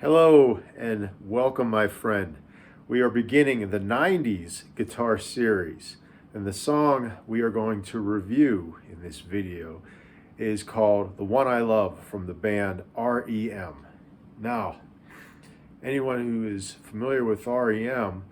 Hello and welcome, my friend. We are beginning the 90s guitar series, and the song we are going to review in this video is called The One I Love from the band R.E.M. Now, anyone who is familiar with R.E.M.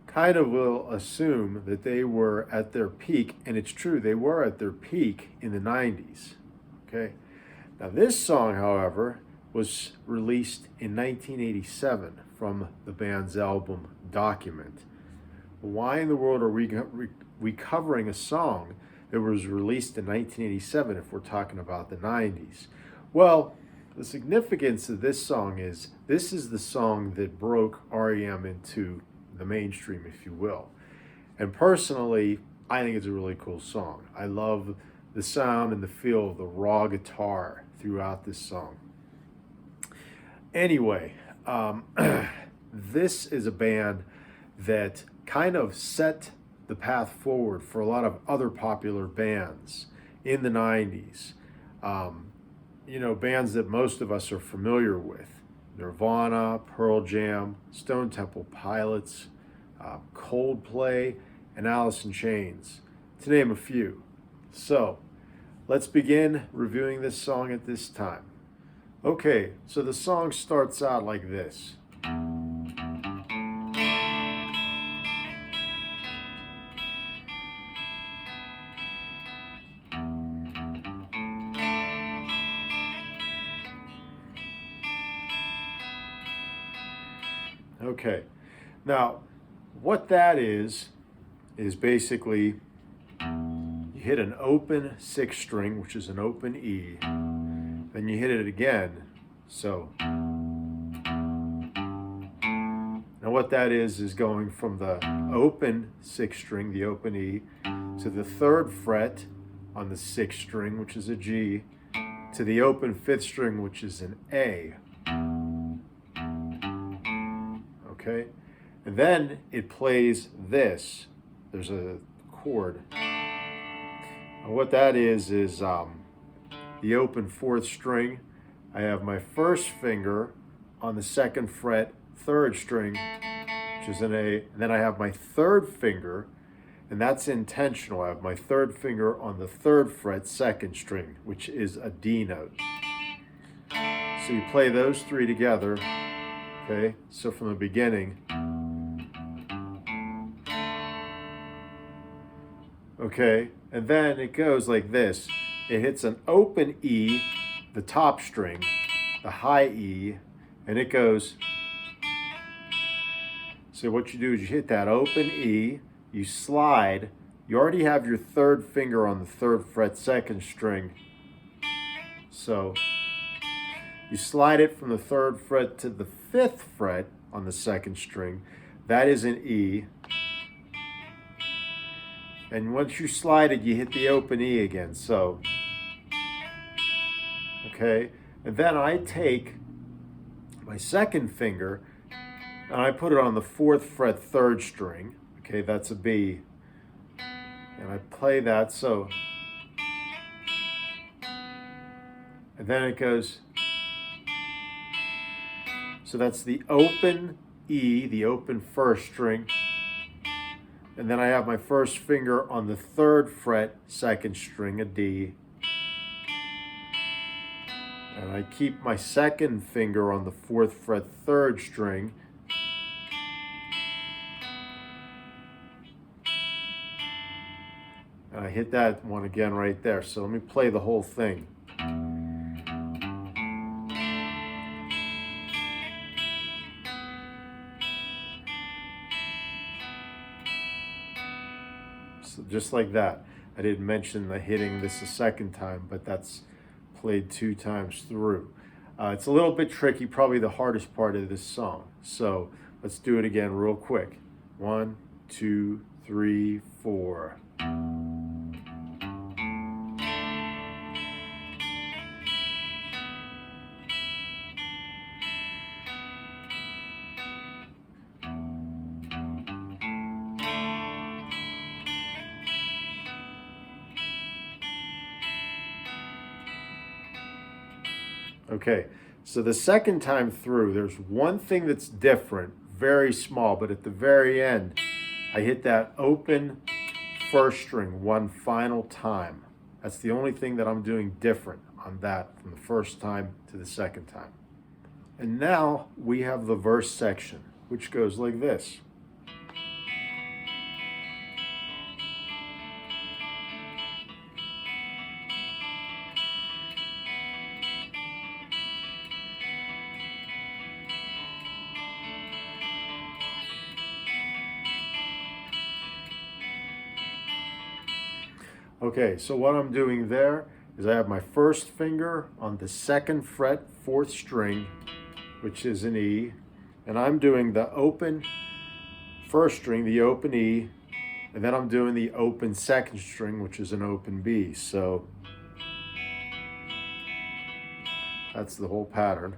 kind of will assume that they were at their peak, and it's true, they were at their peak in the 90s. Okay? Now, this song, however, was released in 1987 from the band's album Document. Why in the world are we covering a song that was released in 1987 if we're talking about the 90s? Well, the significance of this song is this is the song that broke R.E.M. into the mainstream, if you will. And personally, I think it's a really cool song. I love the sound and the feel of the raw guitar throughout this song. Anyway, this is a band that kind of set the path forward for a lot of other popular bands in the 90s. Bands that most of us are familiar with. Nirvana, Pearl Jam, Stone Temple Pilots, Coldplay, and Alice in Chains, to name a few. So, let's begin reviewing this song at this time. Okay, so the song starts out like this. Okay, now what that is basically you hit an open sixth string, which is an open E, then you hit it again, so. Now what that is going from the open sixth string, the open E, to the third fret on the sixth string, which is a G, to the open fifth string, which is an A. Okay? And then it plays this. There's a chord. And what that is the open fourth string. I have my first finger on the second fret, third string, which is an A. And then I have my third finger, and that's intentional. I have my third finger on the third fret, second string, which is a D note. So you play those three together. Okay, so from the beginning. Okay, and then it goes like this. It hits an open E, the top string, the high E, and it goes. So what you do is you hit that open E, you slide, you already have your third finger on the third fret, second string. So you slide it from the third fret to the fifth fret on the second string. That is an E. And once you slide it, you hit the open E again. So, okay. And then I take my second finger and I put it on the fourth fret, third string. Okay, that's a B. And I play that, so. And then it goes. So that's the open E, the open first string. And then I have my first finger on the third fret, second string, a D. And I keep my second finger on the fourth fret, third string. And I hit that one again right there. So let me play the whole thing. So just like that. I didn't mention the hitting this a second time, but that's played 2 times through. It's a little bit tricky, probably the hardest part of this song. So let's do it again real quick. 1, 2, 3, 4. Okay, So the second time through, there's one thing that's different, very small, but at the very end, I hit that open first string one final time. That's the only thing that I'm doing different on that from the first time to the second time. And now we have the verse section, which goes like this. Okay, so what I'm doing there is I have my first finger on the second fret, fourth string, which is an E, and I'm doing the open first string, the open E, and then I'm doing the open second string, which is an open B. So that's the whole pattern.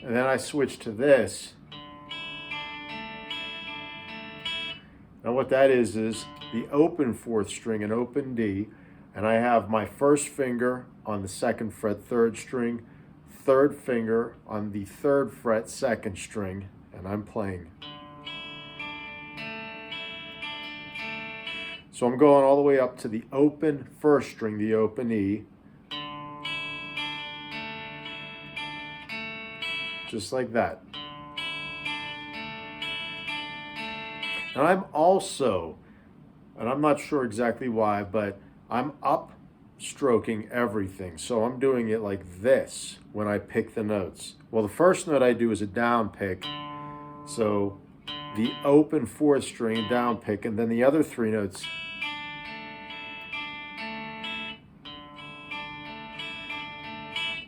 And then I switch to this. Now what that is the open fourth string, an open D, and I have my first finger on the second fret, third string, third finger on the third fret, second string, and I'm playing. So I'm going all the way up to the open first string, the open E, just like that. And I'm also, and I'm not sure exactly why, but I'm up stroking everything. So I'm doing it like this when I pick the notes. Well, the first note I do is a down pick. So the open fourth string, down pick, and then the other three notes.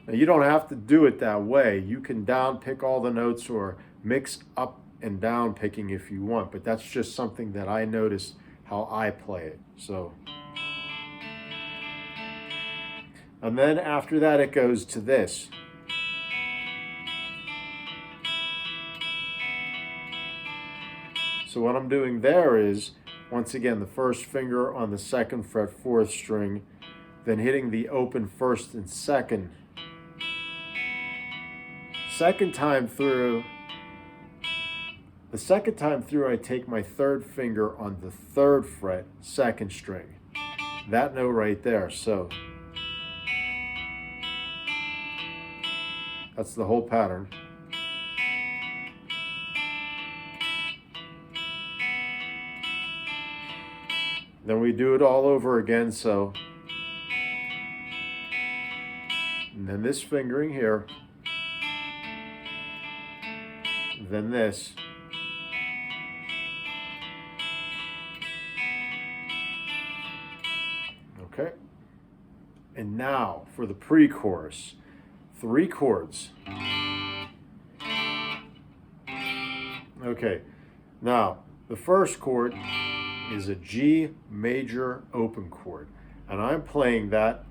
Now you don't have to do it that way. You can down pick all the notes or mix up and down picking if you want, but that's just something that I noticed how I play it. So, and then after that it goes to this. So what I'm doing there is, once again, the first finger on the second fret, fourth string, then hitting the open first and second. The second time through, I take my third finger on the third fret, second string. That note right there. So that's the whole pattern. Then we do it all over again. So, and then this fingering here, then this. Okay, and now for the pre-chorus, 3 chords. Okay, now the first chord is a G major open chord, and I'm playing that,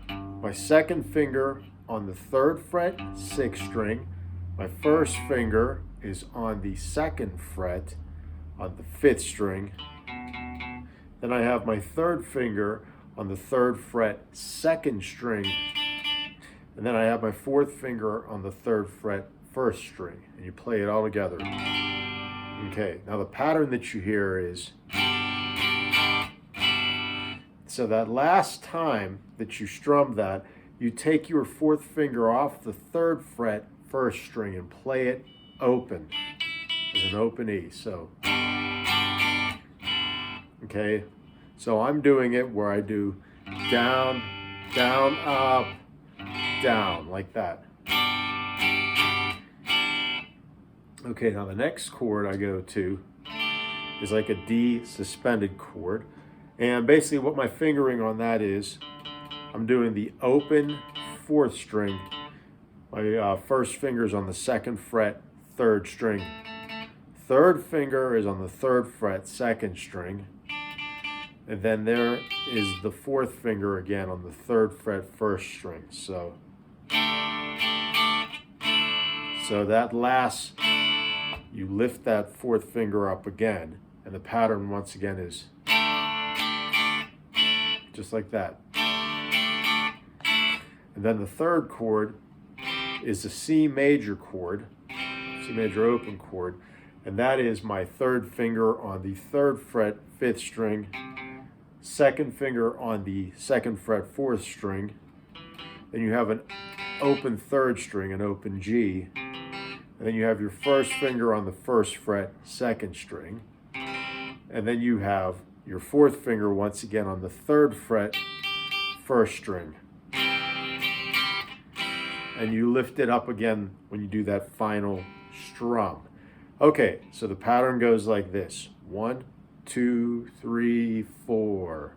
my second finger on the third fret, 6th string, my first finger is on the second fret on the 5th string, then I have my third finger on the third fret, 2nd string, and then I have my fourth finger on the third fret, 1st string, and you play it all together. Okay, now the pattern that you hear is, so that last time that you strum that, you take your fourth finger off the third fret, 1st string, and play it open as an open E. So, okay, so I'm doing it where I do down, down, up, down, like that. Okay, now the next chord I go to is like a D suspended chord. And basically what my fingering on that is, I'm doing the open 4th string. My first finger is on the 2nd fret, 3rd string. Third finger is on the 3rd fret, 2nd string. And then there is the 4th finger again on the 3rd fret, 1st string. So that last, you lift that 4th finger up again, and the pattern once again is just like that. And then the third chord is the C major chord, C major open chord, and that is my third finger on the 3rd fret 5th string, second finger on the 2nd fret 4th string. Then you have an open 3rd string, an open G, and then you have your first finger on the 1st fret 2nd string, and then you have your 4th finger once again on the 3rd fret 1st string. And you lift it up again when you do that final strum. Okay, so the pattern goes like this. 1, 2, 3, 4.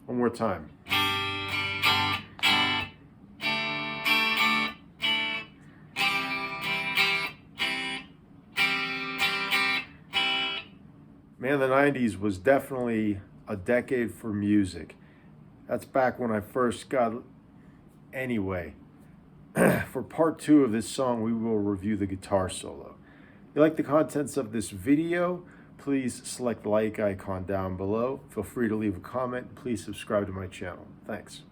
One more time. Man, the 90s was definitely a decade for music. That's back when I first got... Anyway, for part 2 of this song, we will review the guitar solo. If you like the contents of this video, please select the like icon down below. Feel free to leave a comment. Please subscribe to my channel. Thanks.